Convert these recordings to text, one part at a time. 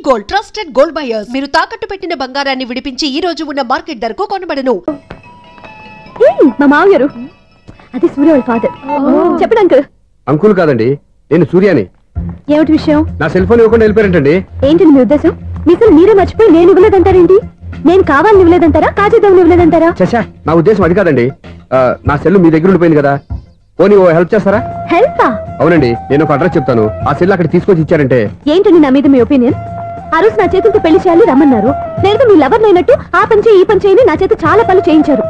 Gold trusted gold buyers. మీరు తాకట్టు పెట్టిన బంగారాన్ని విడిపించి ఈ రోజు ఉన్న మార్కెట్ ధరకు కొనబడను. మా మామగారు అది సూర్య వాళ్ళ ఫాదర్. చెప్పండి అంకుల్. అంకుల్ కాదండి, నేను సూర్యాని. ఏమిటి విషయం? నా సెల్ ఫోన్ ఇవ్వకుండా వెళ్ళిపోయారంటండి. ఏంటండి మీ ఉద్దేశం? మీసలు మీరే మర్చిపోయి నేను ఇవ్వలేదంటారేంటి? నేను కావాలని ఇవ్వలేదంటారా, కాజేద్దామని ఇవ్వలేదంటారా? చచ్చా, నా ఉద్దేశం అది కాదండి. నా సెల్ మీ దగ్గర ఉండిపోయింది కదా, పోనీ ఓ హెల్ప్ చేస్తారా? హెల్పా? అవునండి, నేను ఒక అడ్రస్ చెప్తాను, ఆ సెల్ అక్కడ తీసుకొచ్చి ఇచ్చారంటే. ఏంటండి నా మీద మీ ఒపీనియన్? ఆ రోజు నా చేతులతో పెళ్లి చేయాలి రమ్మన్నారు. నేను మీ లవర్ అయినట్టు ఆ పని చేయి ఈ పని చేయని నా చేత చాలా పనులు చేయించారు.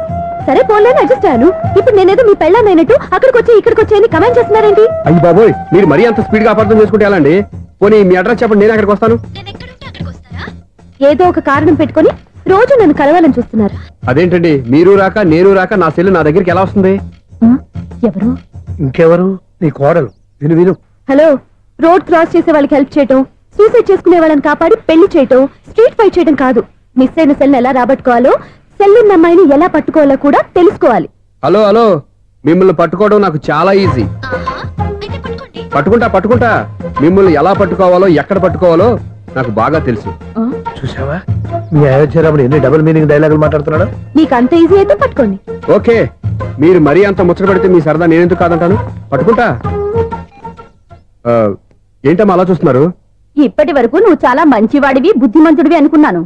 సరే పోలేని అడ్జస్ట్ అయ్యాను. ఇప్పుడు నేనేదో మీ పెళ్ళాన్ని అయినట్టు అక్కడికి వచ్చి ఇక్కడికి వచ్చి కమెంట్ చేస్తున్నారేంటి? అయ్యి బాబోయ్, మీరు మరీ అంత స్పీడ్ గా అపార్థం చేసుకుంటే ఎలా అండి? పోనీ మీ అడ్రస్ చెప్పండి, నేను అక్కడికి వస్తాను. ఏదో ఒక కారణం పెట్టుకొని రోజు నన్ను కలవాలని చూస్తున్నారు. అదేంటండి, మీరు రాక నేను రాక నా సెల్ నా దగ్గరికి ఎలా వస్తుంది? ఎవరు? ఇంకెవరు? నీ కోడలు. విను విను. హలో, రోడ్ క్రాస్ చేసే వాళ్ళకి హెల్ప్ చేయటం, సూసైడ్ చేసుకునే వాళ్ళని కాపాడి పెళ్లి చేయటం, స్ట్రీట్ ఫైట్ చేయడం కాదు. మిస్ అయిన సెల్ ఎలా రాబట్టుకోవాలో, సెల్ ఉన్న అమ్మాయిని ఎలా పట్టుకోవాలో కూడా తెలుసుకోవాలి. హలో హలో, మిమ్మల్ని పట్టుకోవడం నాకు చాలా ఈజీ. పట్టుకుంటా. మిమ్మల్ని ఎలా పట్టుకోవాలో ఎక్కడ పట్టుకోవాలో నాకు బాగా తెలుసు. చూసావా, మీ అయోధ్యరాముడు ఎన్ని డబుల్ మీనింగ్ డైలాగులు మాట్లాడుతున్నాడు. నీకు అంత ఈజీ అయితే పట్టుకోండి. ఓకే, మీరు మరీ అంత ముచ్చట పెడితే మీ సరదా నేనెందుకు కాదంటాను. పట్టుకుంటా. ఏంటమ్మా అలా చూస్తున్నారు? ఇప్పటి వరకు నువ్వు చాలా మంచివాడివి, బుద్ధిమంతుడివి అనుకున్నాను.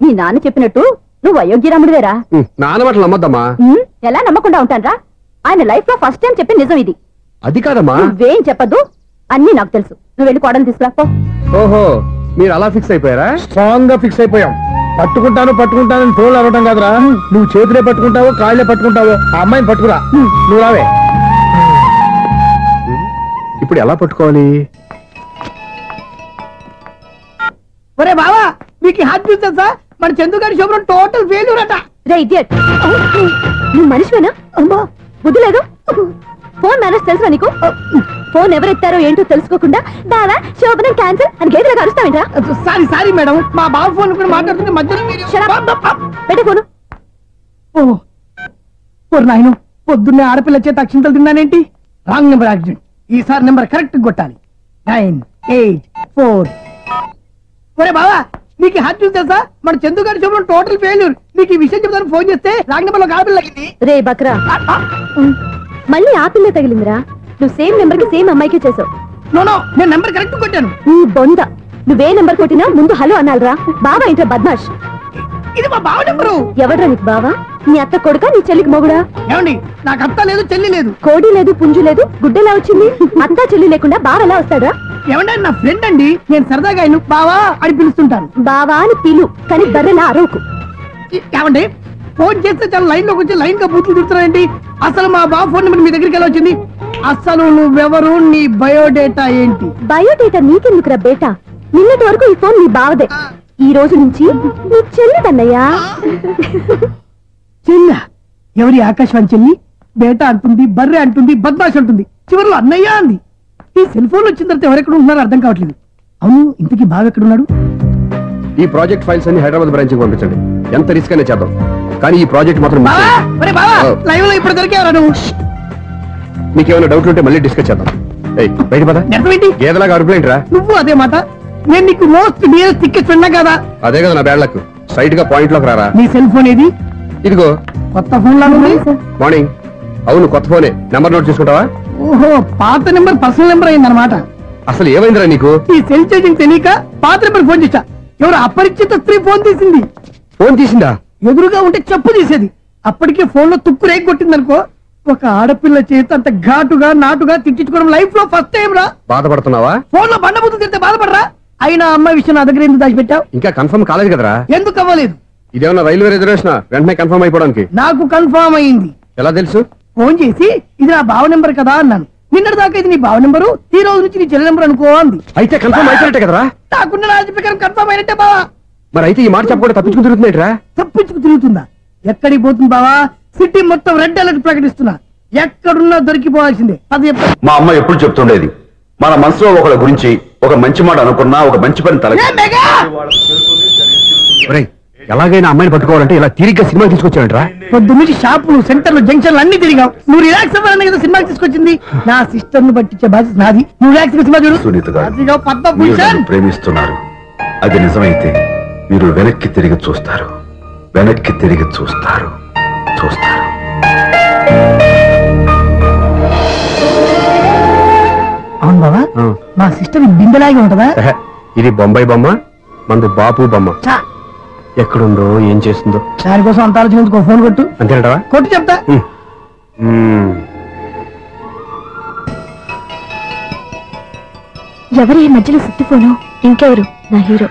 మీ నాన్న చెప్పినట్టు నువ్వు అయోగ్యరాముడివేరా? నాన్న మాటలు నమ్మద్దమ్మా. ఎలా నమ్మకుండా ఉంటానరా? ఆయన లైఫ్ లో ఫస్ట్ టైం చెప్పి నిజం ఇది. అది కాదమ్మా. నువ్వేం చెప్పద్దు, అన్ని నాకు తెలుసు. నువ్వు వెళ్ళి కోడలు తీసుకురా. ఓహో, మీరు అలా ఫిక్స్ అయిపోయారా? స్ట్రాంగ్ గా ఫిక్స్ అయిపోయాం. పట్టుకుంటానని ఫోన్లు అనడం కాదురా, నువ్వు చేతులే పట్టుకుంటావో కాళ్ళే పట్టుకుంటావో ఆ అమ్మాయిని పట్టుకురా. నువ్వు రావే. ఇప్పుడు ఎలా పట్టుకోవాలి? ఒరే బావా, మీకు హార్ట్ బీట్ తెలుసా? మన చందుగారి శుభ్రం టోటల్ ఫెయిల్యూర్ అట. రే ఇడియట్, నువ్వు మనిషివేనా? అమ్మా బుద్ధి లేదు. ఫోన్ మేనేజ్ తెలుసా నీకు? ఫోన్ ఎవరెత్తారో ఏంటో తెలుసుకోకుండా బావా శోభనం క్యాన్సిల్ అని గేదెలకు అరుస్తావేంట్రా? సారీ మేడం, మా బావ ఫోన్ కూడా మాట్లాడుతుంటే మధ్యలో పెట్టే ఫోను. ఓ నాయను, పొద్దున్నే ఆడపిల్ల చేత అక్షింతలు తిన్నానేంటి? Wrong number accident. ఈసారి నెంబర్ కరెక్ట్ కొట్టాలి. 984. ఒరే బావా, మీకు హార్ట్ చూసి తెలుసా? మన చందుగారి శుభ్రం టోటల్ ఫెయిల్యూర్. మీకు ఈ విషయం చెప్తాను ఫోన్ చేస్తే రాంగ్ నెంబర్ లో ఆడపిల్ల తగ్గింది. రే బక్రా, మళ్ళీ ఆ పిల్ల తగిలిందిరా. నువ్వు సేమ్ నెంబర్ కి సేమ్ అమ్మాయికి చేసావు. నో, నేను నెంబర్ కరెక్ట్ కొట్టాను. నీ బొంద, నువ్వే నెంబర్ కొట్టినా ముందు హలో అనాలరా. బావా ఏంట్రా బద్మాష్? ఇది మా బావ నెంబరు. ఎవడ్రా నీకు బావా? నీ అత్త కొడుక, నీ చెల్లికి మొగుడా? ఏమండి, నాకు అత్త లేదు చెల్లి లేదు. కోడి లేదు పుంజు లేదు, గుడ్డెలా వచ్చింది? అత్త చెల్లి లేకుండా బావ ఎలా వస్తాడా? ఏమండి, నా ఫ్రెండ్ అండి, నేను సరదాగా ఆయన బావా అని పిలుస్తుంటాను. బావా అని పిలు, కానీ బర్రెలా అరవకు. ఏమండి, ఫోన్ చేస్తే చాలా లైన్ లోకి వచ్చి లైన్ గా బూతులు తిడుతున్నాయండి. అసలు మా బావ ఫోన్ నెంబర్ మీ దగ్గరికి ఎలా వచ్చింది? అసలు నువ్వెవరు, నీ బయోడేటా ఏంటి? బయోడేటా నీకెందుకురా బేటా? నిన్నటి వరకు ఈ ఫోన్ నీ బావదే, ఈ రోజు నుంచి నీ చెల్లిదన్నయ్యా. చెల్ల ఎవరి? ఆకాశవాణి చెల్లి. బేటా అంటుంది, బర్రె అంటుంది, బద్మాష్ అంటుంది, చివరిలో అన్నయ్య అంది. ఈ సెల్ ఫోన్ వచ్చిన తర్వాత ఎవరెక్కడ ఉంటున్నారో అర్థం కావట్లేదు. అవును, ఇంతకీ బావ ఎక్కడున్నాడు? ఈ ప్రాజెక్ట్ ఫైల్స్ అన్ని హైదరాబాద్ బ్రాంచ్ కి పంపించండి. ఎంత రిస్క్ అనే చేద్దాం, కానీ ఈ ప్రాజెక్ట్ మాత్రం లైవ్ లో ఇప్పుడు దొరికేవరా నువ్వు? మీకేమైనా డౌట్లు ఉంటే మళ్ళీ డిస్కస్ చేద్దాం. బయట పద. గేదలాగా అరుపులేంట్రా? నువ్వు అదే మాట. నేను నీకు మోస్ట్ నియరెస్ట్ టికెట్ విన్నా కదా. అదే కదా నా బ్యాడ్ లక్. స్ట్రైట్ గా పాయింట్ లోకి రారా. నీ సెల్ ఫోన్ ఏది? ఇదిగో. కొత్త ఫోన్ లాగా ఉంది. మార్నింగ్. అవును, కొత్త ఫోనే. నెంబర్ నోట్ చేసుకుంటావా? ఓహో, పాత నెంబర్ పర్సనల్ నెంబర్ అయిందన్నమాట. అసలు ఏమైందిరా నీకు? ఈ సెల్ చేసింగ్ తెలియక పాత నెంబర్ ఫోన్ చేశా. ఎవరు అపరిచిత స్త్రీ ఫోన్ తీసింది. ఫోన్ తీసిందా? ఎదురుగా ఉంటే చెప్పు తీసేది. అప్పటికే ఫోన్ లో తుక్కు రేగి కొట్టిందనుకో. ఒక ఆడపిల్ల చేత అంత ఘాటుగా నాటుగా తిట్టించుకోవడం లైఫ్ లో ఫస్ట్ టైం రా. బాధపడుతున్నావా? ఫోన్ లో బండబుద్ధి తింటే బాధపడరా? అయినా అమ్మాయి విషయం నా దగ్గర ఎందుకు దాచిపెట్టావు? ఇంకా కన్ఫర్మ్ కాలేదు కదరా. ఎందుకు అవ్వలేదు? ఇదేమన్నా రైల్వే రిజర్వేషన్? వెంటనే కన్ఫర్మ్ అయిపోవడానికి. నాకు కన్ఫర్మ్ అయింది. ఎలా తెలుసు? ఫోన్ చేసి ఇది నా బావ నెంబర్ కదా అన్నాను. నిన్నటి దాకా ఇది నీ బావ నెంబరు, ఈ రోజు నుంచి నీ చెల్లి నెంబర్ అనుకో అంది. అయితే కన్ఫర్మ్ అయిపోయినట్టే కదరా? నాకున్న రాజు ప్రకారం కన్ఫర్మ్ అయినట్టే బావా. మరి అయితే ఈ మాట చెప్పకుండా తప్పించుకు తిరుగుతున్నాయిట్రా? తప్పించుకు తిరుగుతుందా? ఎక్కడికి పోతుంది బావా? సిటీ మొత్తం రెడ్ అలర్ట్ ప్రకటిస్తున్నా. ఎక్కడున్నా దొరికిపోవాల్సిందే. అది మా అమ్మ ఎప్పుడు చెప్తుండేది, మన మనసులో ఒకళ్ళ గురించి ఒక మంచి మాట అనుకున్నా ఒక మంచి పని తల. ఎలాగైనా అమ్మాయిని పట్టుకోవాలంటే ఇలా తిరిగ్గా సినిమా తీసుకొచ్చాడంట్రా. పొద్దున్నుంచి షాపులు, సెంటర్లు, జంక్షన్లు అన్ని తిరిగావు. నువ్వు రిలాక్స్ అవ్వాలని కదా సినిమాకి తీసుకొచ్చింది. నా సిస్టర్ ను పట్టించే బాధ్యత నాది. నువ్వు రిలాక్స్ సినిమా చూడు. సునీత గారు పద్మభూషణ్ ప్రేమిస్తున్నారు. అది నిజమైతే మీరు వెనక్కి తిరిగి చూస్తారు, వెనక్కి తిరిగి చూస్తారు, చూస్తారు. అవును బాబా, మా సిస్టర్ బిందెలాగే ఉంటదా? ఇది బొంబాయి బొమ్మ, మంది బాపు బొమ్మ. చా, ఎక్కడుందో ఏం చేస్తుందో దానికోసం అంత ఆలోచించుకో. ఫోన్ కొట్టు. అంతేనంటావా? కొట్టు చెప్తా. ఎవరు ఈ మధ్యలో సుత్తి ఫోను? ఇంకెవరు? నా హీరో.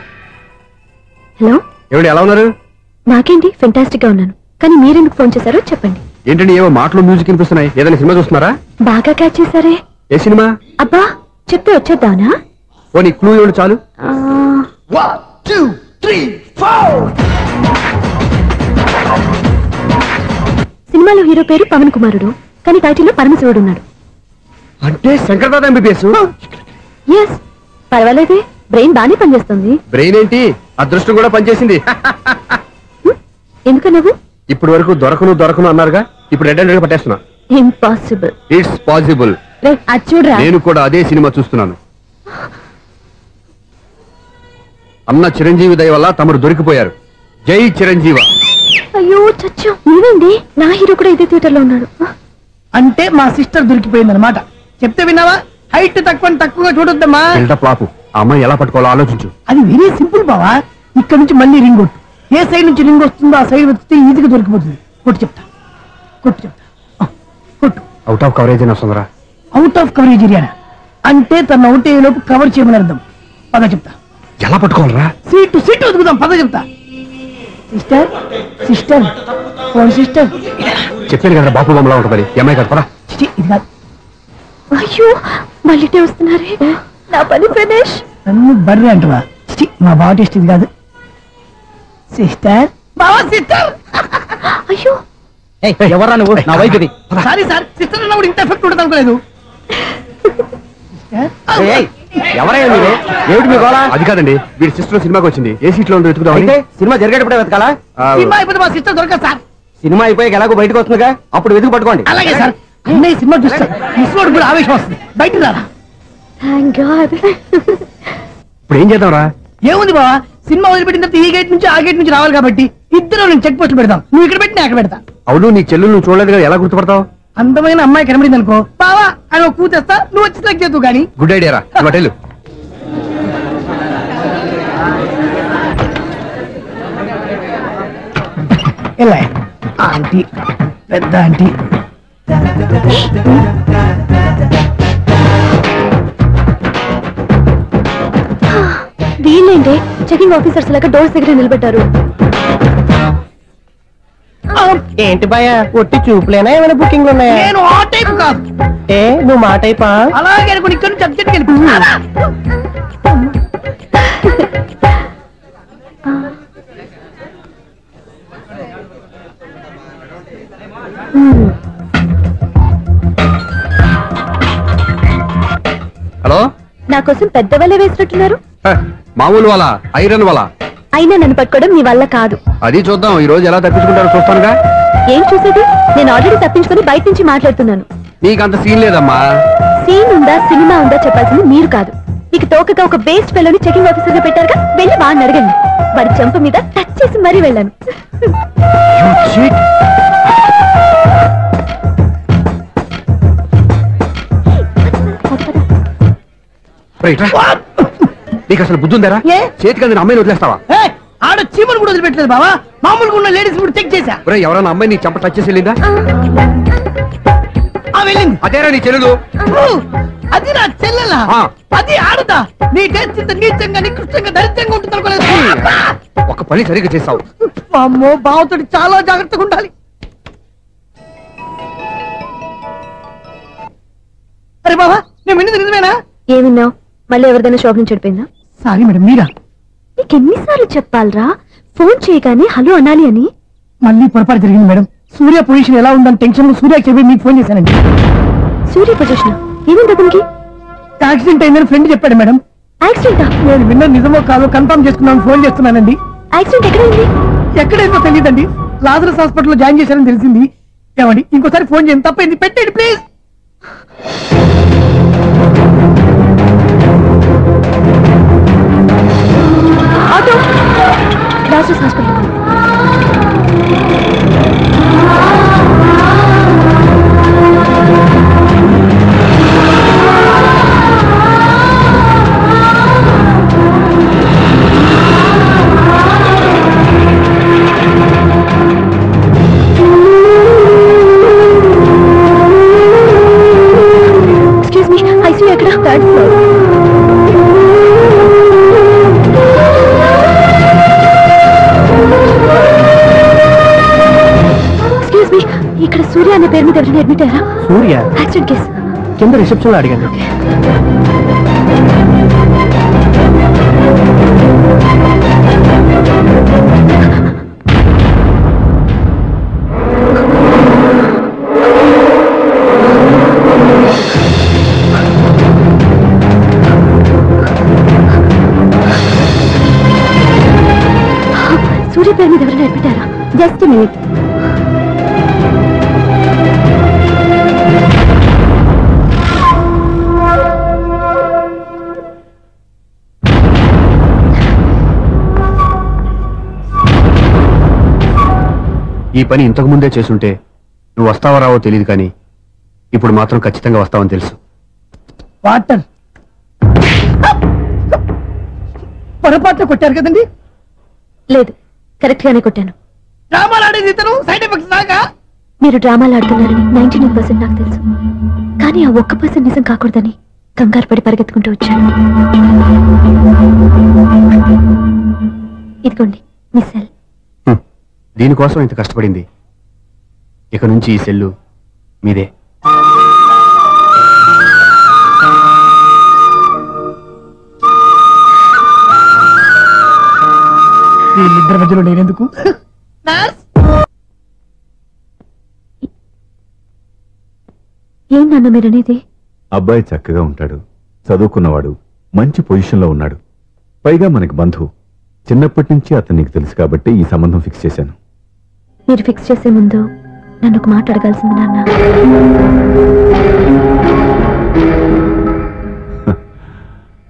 హలో, ఏమిటి ఎలా ఉన్నారు? నాకేంటి ఫెంటాస్టిక్ గా ఉన్నాను, కానీ మీరెందుకు ఫోన్ చేశారో చెప్పండి. ఏంటండి ఏవో మాటలు మ్యూజిక్ వినిపిస్తున్నాయి, ఏదైనా సినిమా చూస్తున్నారా? బాగా క్యాచ్ చేశారే. ఏ సినిమా? అబ్బా, చెప్తే వచ్చేద్దానా? ఓ నీ క్లూ ఇవ్వండి చాలు. సినిమాలో హీరో పేరు పవన్ కుమారుడు, కానీ టైటిల్లో పరమశివుడు ఉన్నాడు. అంటే శంకర్దాద ఎంబీబీఎస్. ఎస్, పర్వాలేదే, బ్రెయిన్ బానే పనిచేస్తుంది. బ్రెయిన్ ఏంటి, అదృష్టం కూడా పనిచేసింది. ఎందుకు నువ్వు? ఇప్పటి వరకు దొరకను అన్నారుగా, ఇప్పుడు రెడ్ హ్యాండెడ్ గా పట్టేస్తున్నా. ఇంపాసిబుల్. It's possible. అది చూడరా. నేను కూడా అదే సినిమా చూస్తున్నాను. అన్న చిరంజీవి దయ వల్ల తమరు దొరికిపోయారు. జై చిరంజీవ. అయ్యో చచ్చా, నీవేంటి? నా హీరో కూడా ఇదే థియేటర్ లో ఉన్నాడు. అంటే మా సిస్టర్ దొరికిపోయింది అనమాట. చెప్తే విన్నావా? హైట్ తక్కువగా చూడొద్దమ్మా. బిల్డప్ లాపు. ఆ అమ్మాయి ఎలా పట్టుకోవాలో ఆలోచించు. అది వెరీ సింపుల్ బావా. ఇక్కడ నుంచి మళ్ళీ రింగ్ కొట్టు. ఏ సైడ్ నుంచి రింగ్ వస్తుందో ఆ సైడ్ వస్తే ఈజీగా దొరికిపోతుంది. కొట్టు చెప్తా. కొట్టు. అవుట్ ఆఫ్ కవరేజ్ అని వస్తుందిరా. అవుట్ ఆఫ్ కవరేజ్ ఏరియా అంటే తన అవుట్ అయ్యే లోపు కవర్ చేయమని అర్థం. పద చెప్తా. ఎలా పట్టుకోవాలరా? సీటు వదుకుదాం. పద చెప్తా. Sister phone sister. చెప్పాను కదా బాపు బొమ్మలా ఉంటుంది. అమ్మాయి కదా. ఇది కాదు. అయ్యో, మళ్ళీ వస్తున్నారే. నా పని ఫినిష్. నన్ను బర్రె అంటవా? మా బావ టేస్ట్ ఇది కాదు. సిస్టర్, బావా సిస్టర్. అయ్యో, ఎవరా నువ్వు? నా వైపు ఇది. సారీ సార్, సిస్టర్ అన్నప్పుడు ఇంత ఎఫెక్ట్ ఉండదు అనుకోలేదు. ఎవరయ్యా మీరు? ఏమిటి మీ గోళ? అది కాదండి, వీడి సిస్టర్ సినిమాకి వచ్చింది. ఏ సీట్ లో ఉందో వెతుకుదామని. సినిమా జరిగేటప్పుడే వెతకాలా? సినిమా అయిపోతే మా సిస్టర్ దొరకదు సార్. సినిమా అయిపోయాక ఎలాగో బయటకు వస్తుందిగా, అప్పుడు వెతుకు పట్టుకోండి. అలాగే సార్. అన్నయ్య సినిమా చూస్తారు. మిస్వాడు కూడా ఆవేశం వస్తుంది. బయటకు రారా. Thank God. ఇప్పుడు ఏం చేద్దాంరా? ఏముంది బావా, సినిమా వదిలిపెట్టిన తర్వాత ఈ గేట్ నుంచి ఆ గేట్ నుంచి రావాలి కాబట్టి ఇద్దరు నేను చెక్ పోస్ట్ పెడతాం. నువ్వు ఇక్కడ పెట్టి నేను అక్కడ పెడతా. అవును, నీ చెల్లెలు నువ్వు చూడలేదు కదా, ఎలా గుర్తుపడతావు? అందమైన అమ్మాయి కనబడింది అనుకో, బావా అని ఒక కూతేస్తా, నువ్వు వచ్చి సెలెక్ట్ చేద్దు కానీ. గుడ్ ఐడియా రా. హోటల్ ఎలా ఆంటీ, పెద్ద ఆంటీ. వీళ్ళేంటి చెకింగ్ ఆఫీసర్స్ లాగా డోర్స్ దగ్గర నిలబెట్టారు. ఏంటి భయ, ఒట్టి చూపులేనా ఏమైనా బుకింగ్ ఉన్నాయా? నేను ఆ టైప్ కాదు. ఏ నువ్వు మా టైపా? అలాగే అనుకుని ఇక్కడ నుంచి అర్జెంట్కి వెళ్ళిపోతున్నా. హలో, నా కోసం పెద్ద వల్ల వేసినట్టున్నారు. మామూలు వాళ్ళ ఐరన్ వాళ్ళ. అయినా నన్ను పట్టుకోవడం మీ వల్ల కాదు. అది చూద్దాం ఈ రోజు ఎలా తప్పించుకుంటారో చూస్తానుగా. ఏం చూసేది? నేను ఆల్రెడీ తప్పించుకొని బయట నుంచి మాట్లాడుతున్నాను. నీకు అంత సీన్ లేదమ్మా. సీన్ ఉందా సినిమా ఉందా చెప్పాల్సింది మీరు కాదు. మీకు తోకగా ఒక బేస్ట్ ఫెలోని చెకింగ్ ఆఫీసర్ గా పెట్టారుగా, వెళ్ళి వాడిని అడగండి. వాడి చెంప మీద టచ్ చేసి మరీ వెళ్ళాను. నీకు అసలు బుద్ధి ఉందారా? ఏ? చేతికి అందిన అమ్మాయిని వదిలేస్తావా? ఆడ చీమలు కూడా వదిలిపెట్టలేదు బావా. మామూలుగా ఉన్న లేడీస్ కూడా చెక్ చేశా. ఎవరైనా అమ్మాయి నీ చెంప టచ్ చేసి వెళ్ళిందా? వెళ్ళింది. అదేరా నీ చెల్లెలు. అది నా చెల్లెలా? అది ఆడదా? నీ టేస్ట్ ఇంత నీచంగా నికృష్టంగా దరిద్రంగా ఉంటుంది అనుకోలేదు. ఒక పని సరిగ్గా చేస్తావు. అమ్మో, బావతోటి చాలా జాగ్రత్తగా ఉండాలి. అరే బావా, నేను విన్నది నిజమేనా? ఏమిన్నావు? మళ్ళీ ఎవరిదైనా షాప్ నుంచి చెడిపోయిందా? సారీ మేడం, మీరా? నీకు ఎన్నిసార్లు చెప్పాలరా ఫోన్ చేయగానే హలో అనాలి అని? మళ్ళీ పొరపాటు జరిగింది మేడం. సూర్య పొజిషన్ ఎలా ఉందని టెన్షన్ లో సూర్య చెప్పి మీకు ఫోన్ చేశానండి. సూర్య పొజిషన్ ఏమైంది అతనికి? యాక్సిడెంట్ అయిందని ఫ్రెండ్ చెప్పాడు మేడం. యాక్సిడెంటా? నేను విన్న నిజమో కాదో కన్ఫర్మ్ చేసుకున్నాను, ఫోన్ చేస్తున్నానండి. యాక్సిడెంట్ ఎక్కడైంది? ఎక్కడైందో తెలియదండి. లాజరస్ హాస్పిటల్లో జాయిన్ చేశారని తెలిసింది. ఏమండి ఇంకోసారి ఫోన్ చేయండి, తప్పైంది, పెట్టండి please. Forces hospital. Excuse me, ICU ఎక్కడ? Third floor. ఎక్స్క్యూజ్ మీ, ఇక్కడ సూర్య అనే పేరు మీద ఎవరైనా అడ్మిట్ అయ్యారా? Surya accident case. కింద రిసెప్షన్ లో అడిగాను. సూర్య పేరు మీద ఎవరైనా అడ్మిట్ అయ్యారా? Just minute. ఈ పని ఇంతకు ముందే చేసుంటే నువ్వు వస్తావో రావో తెలియదు, కానీ ఇప్పుడు మాత్రం ఖచ్చితంగా వస్తావని తెలుసు. వాటర్ పొరపాట్లు కొట్టారు కదండి? లేదు, కరెక్ట్ గానే కొట్టాను. డ్రామాలు ఆడేది ఇతను, సైడ్ ఎఫెక్ట్స్ దాకా. మీరు డ్రామాలు ఆడుతున్నారని 99% నాకు తెలుసు, కానీ ఆ 1% నిజం కాకూడదని కంగారు పడి పరిగెత్తుకుంటూ వచ్చాను. ఇదిగోండి మీ సెల్. దీనికోసం ఇంత కష్టపడింది. ఇక నుంచి ఈ సెల్లు మీదే. వీళ్ళిద్దరి మధ్యలో నేనెందుకు? ఏంటన్నా మీరనేది? అబ్బాయి చక్కగా ఉంటాడు, చదువుకున్నవాడు, మంచి పొజిషన్లో ఉన్నాడు, పైగా మనకి బంధువు. చిన్నప్పటి నుంచి అతను నీకు తెలుసు కాబట్టి ఈ సంబంధం ఫిక్స్ చేశాను. మీరు ఫిక్స్ చేసే ముందు నన్ను ఒక మాట అడగాల్సింది నాన్న.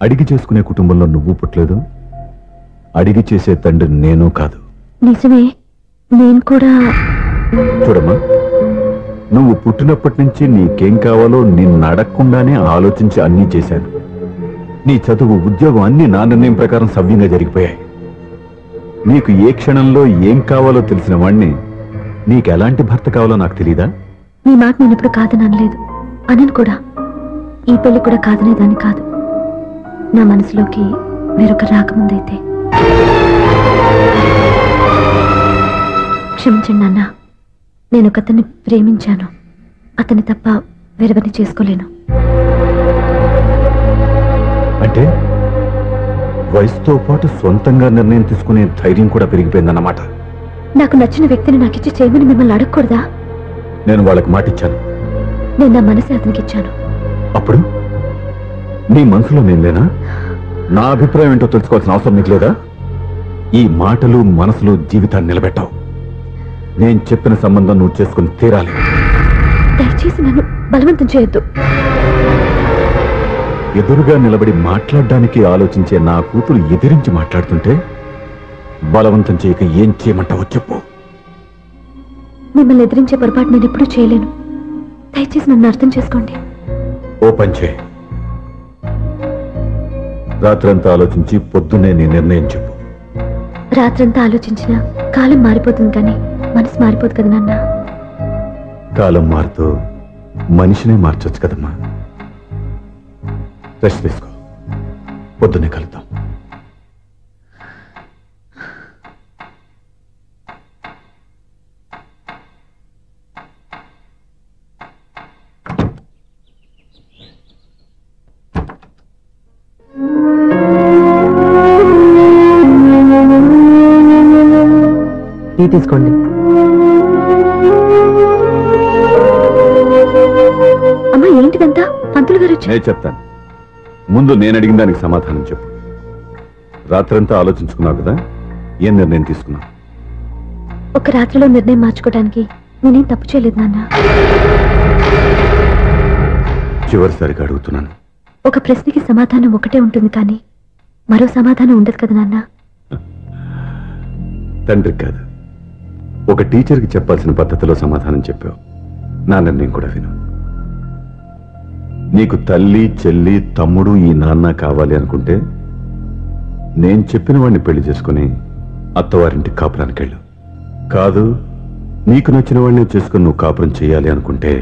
అడిగి చేసుకునే కుటుంబంలో నువ్వు పుట్టలేదు, అడిగి చేసే తండ్రి నేను కాదు. నిజమే, నేను కూడా. చూడమ్మా, నువ్వు పుట్టినప్పటి నుంచి నీకేం కావాలో నిన్ను అడగకుండానే ఆలోచించి అన్నీ చేశాను. నీ చదువు, ఉద్యోగం అన్నీ నా నిర్ణయం ప్రకారం సవ్యంగా జరిగిపోయాయి. నీకు ఏ క్షణంలో ఏం కావాలో తెలిసిన వాణ్ణి నీకు ఎలాంటి భర్త కావాలో నాకు తెలీదా? మీ మాట నేను ఇప్పుడు కాదని అనలేదు, అనను కూడా. ఈ పెళ్లి కూడా కాదనేదాన్ని కాదు. నా మనసులోకి వేరొక రాకముందైతే. క్షమించండి నాన్న, నేను ఒకతన్ని ప్రేమించాను. అతన్ని తప్ప వేరెవరిని చేసుకోలేను. అంటే వయసుతో పాటు సొంతంగా నిర్ణయం తీసుకునే ధైర్యం కూడా పెరిగిపోయిందన్నమాట. నాకు నచ్చిన వ్యక్తిని నాకిచ్చి చేయమని మిమ్మల్ని అడగకూడదా? నేను వాళ్ళకి మాటిచ్చాను. నేను నా మనసే అతనికి ఇచ్చాను. అప్పుడు నీ మనసులో నేను లేనా? నా అభిప్రాయం ఏంటో తెలుసుకోవాల్సిన అవసరం నీకు లేదా? ఈ మాటలు మనసులో జీవితాన్ని నిలబెట్టావు. నేను చెప్పిన సంబంధం నువ్వు చేసుకుని తీరాలి. దయచేసి నన్ను బలవంతం చేయొద్దు. ఎదురుగా నిలబడి మాట్లాడడానికి ఆలోచించే నా కూతురు ఎదిరించి మాట్లాడుతుంటే బలవంతం చేయక ఏం చేయమంటావో చెప్పు. మిమ్మల్ని ఎదిరించే పొరపాటు నేను ఎప్పుడూ చేయలేను. దయచేసి నన్ను అర్థం చేసుకోండి. ఓ పంచే, రాత్రంతా ఆలోచించి పొద్దున్నే నీ నిర్ణయం చెప్పు. రాత్రంతా ఆలోచించినా కాలం మారిపోతుంది, కానీ మనసు మారిపోదు కదా నాన్న. కాలం మారుతూ మనిషినే మార్చొచ్చు కదమ్మా. రెస్ట్ తీసుకో, పొద్దున్నే కలుద్దాం. టీ తీసుకోండి. అమ్మా, ఏంటిదంతా? పంతులు గారు వచ్చి. నేను చెప్తాను, ముందు నేను అడిగిన దానికి సమాధానం చెప్పు. రాత్రంతా ఆలోచించుకున్నావు కదా, ఏం నిర్ణయం తీసుకున్నావు? ఒక రాత్రిలో నిర్ణయం మార్చుకోవడానికి నేనేం తప్పు చేయలేదు నాన్న. చివరిసారిగా అడుగుతున్నాను. ఒక ప్రశ్నకి సమాధానం ఒకటే ఉంటుంది, కానీ మరో సమాధానం ఉండదు కదా నాన్న. తండ్రికి కాదు, ఒక టీచర్కి చెప్పాల్సిన పద్ధతిలో సమాధానం చెప్పావు. నా నిర్ణయం కూడా విను. నీకు తల్లి, చెల్లి, తమ్ముడు, ఈ నాన్న కావాలి అనుకుంటే నేను చెప్పిన వాడిని పెళ్లి చేసుకుని అత్తవారింటికి కాపురానికి వెళ్ళు. కాదు, నీకు నచ్చిన వాడిని చేసుకుని నువ్వు కాపురం చేయాలి అనుకుంటే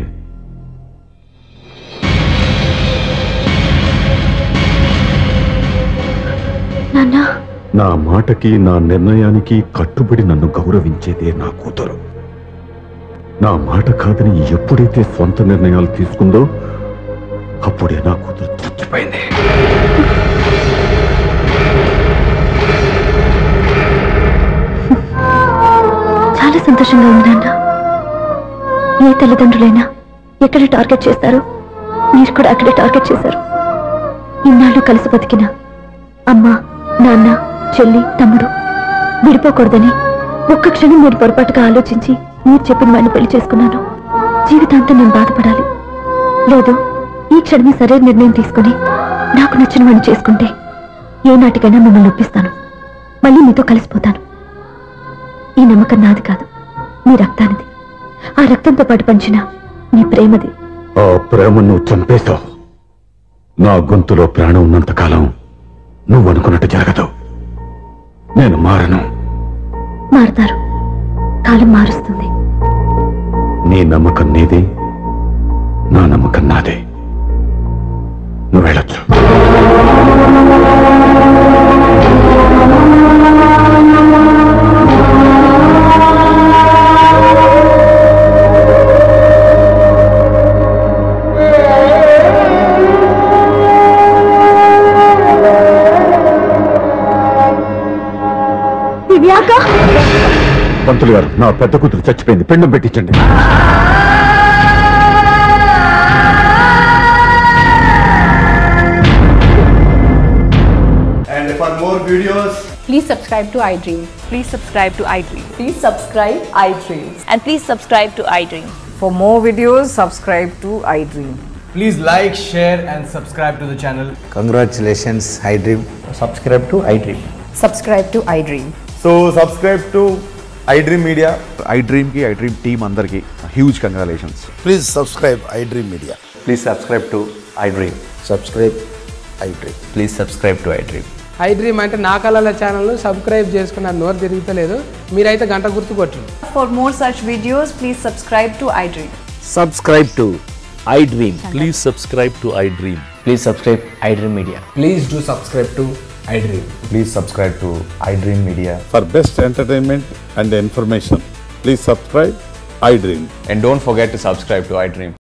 నా మాటకి, నా నిర్ణయానికి కట్టుబడి నన్ను గౌరవించేదే నా కూతురు. నా మాట కాదని ఎప్పుడైతే సొంత నిర్ణయాలు తీసుకుందో అప్పుడే నా కూతురు చచ్చిపోయింది. చాలా సంతోషంగా ఉంది నాన్న. ఏ తల్లిదండ్రులైనా ఎక్కడ టార్గెట్ చేస్తారో మీరు కూడా అక్కడే టార్గెట్ చేశారు. ఇన్నాళ్ళు కలిసి బతికిన అమ్మ, నాన్న, చెల్లి, తమ్ముడు విడిపోకూడదని ఒక్క క్షణం మీరు పొరపాటుగా ఆలోచించి మీరు చెప్పిన వాడిని పెళ్లి చేసుకున్నాను. జీవితాంతం నేను బాధపడాలి. లేదు, ఈ క్షణమే సరైన నిర్ణయం తీసుకుని నాకు నచ్చిన వాడిని చేసుకుంటే ఏ నాటికైనా మిమ్మల్ని ఒప్పిస్తాను. మళ్ళీ మీతో కలిసిపోతాను. ఈ నమ్మకం నాది కాదు, మీ రక్తానిది. ఆ రక్తంతో పాటు పంచిన మీ ప్రేమది. ఆ ప్రేమ నువ్వు చంపేశావు. నా గొంతులో ప్రాణం ఉన్నంతకాలం నువ్వు అనుకున్నట్టు జరగదు. నేను మారను. మారుతారు, కాలం మారుస్తుంది. నీ నమ్మకం నీది, నా నమ్మకం నాదే. నువ్వు వెళ్ళొచ్చు. పంతులు గారు, నా పెద్ద కూతురు చచ్చిపోయింది, పిండం పెట్టించండి. And for more videos, please subscribe to iDream. Please subscribe to iDream. Please subscribe iDream. And please subscribe to iDream. For more videos, subscribe to iDream. please like, share and subscribe to the channel. Congratulations, iDream. Subscribe to iDream. Subscribe to iDream. So subscribe to iDream Media. iDream ki iDream team andarki huge congratulations. Please subscribe iDream Media. Please subscribe to iDream. Subscribe iDream. Please subscribe to iDream. iDream అంటే నా కళల channel subscribe చేసుకున్న నోరు తిరుగుతలేదు. మీరైతే గంట గుర్తు కొట్టండి. For more such videos, please subscribe to iDream. Subscribe to iDream. Please subscribe to iDream. Please subscribe iDream Media. Please do subscribe to iDream. Please subscribe to iDream Media. For best entertainment and information, please subscribe iDream. And don't forget to subscribe to iDream.